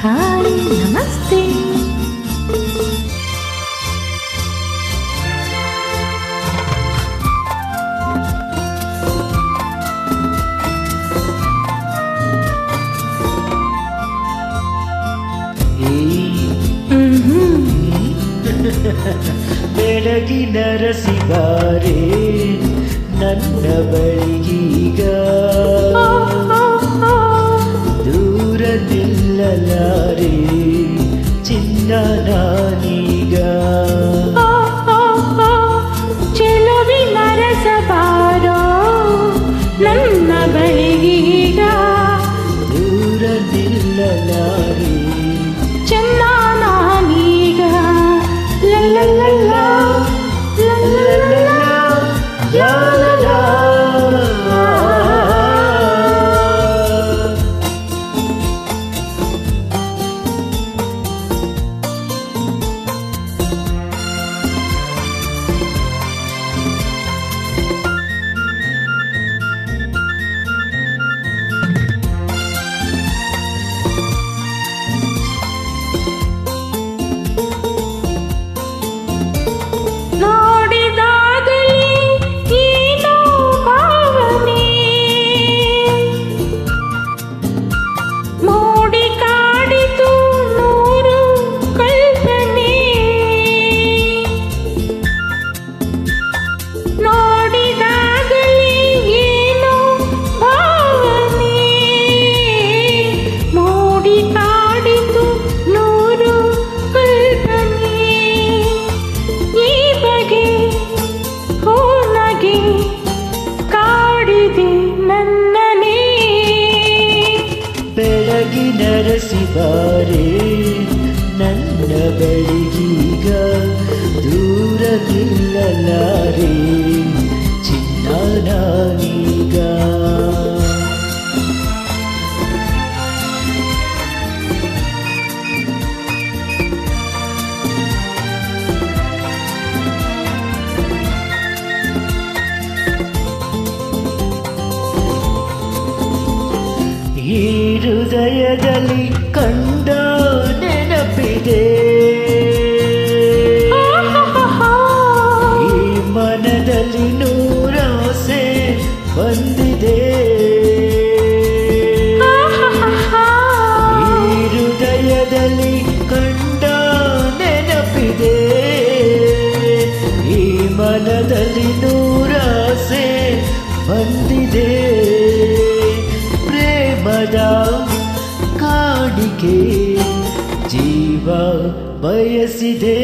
Hi ನಮಸ್ತೆ. ಬೆಳಗಿನ ರಸಿಗಾರೆ ನನ್ನ ಬಳಿಗೀಗ ದೂರ ನಿಲ್ಲಲಾರೆ ಚಿನ್ನ ನಾನೀಗ ಚೆಲುವಿನ ರಸಬಾರೋ ನನ್ನ ಬಳಿಗೀಗ ದೂರ ನಿಲ್ಲಲಾರೆ ಚೆನ್ನ ನಾನೀಗ ಲಲ್ಲಲ್ಲ ಬೆಳಗಿನ ರಸಿಬಾರೆ ನನ್ನ ಬಳಿಗೀಗ ದೂರ ನಿಲ್ಲಲಾರೆ ಚಿನ್ನ ನಾನೀಗ ಈ ಹೃದಯದಲ್ಲಿ ಕಂಡ ನೆನಪಿದೆ, ಈ ಮನದಲ್ಲಿ ನೂರಾಸೆ ಬಂದಿದೆ. ಈ ಹೃದಯದಲ್ಲಿ ಕಂಡ ನೆನಪಿದೆ, ಈ ಮನದಲ್ಲಿ ನೂರಾಸೆ ಬಂದಿದೆ. ಪ್ರೇಮದ ಕಾಣಿಕೆ ಜೀವ ಬಯಸಿದೆ.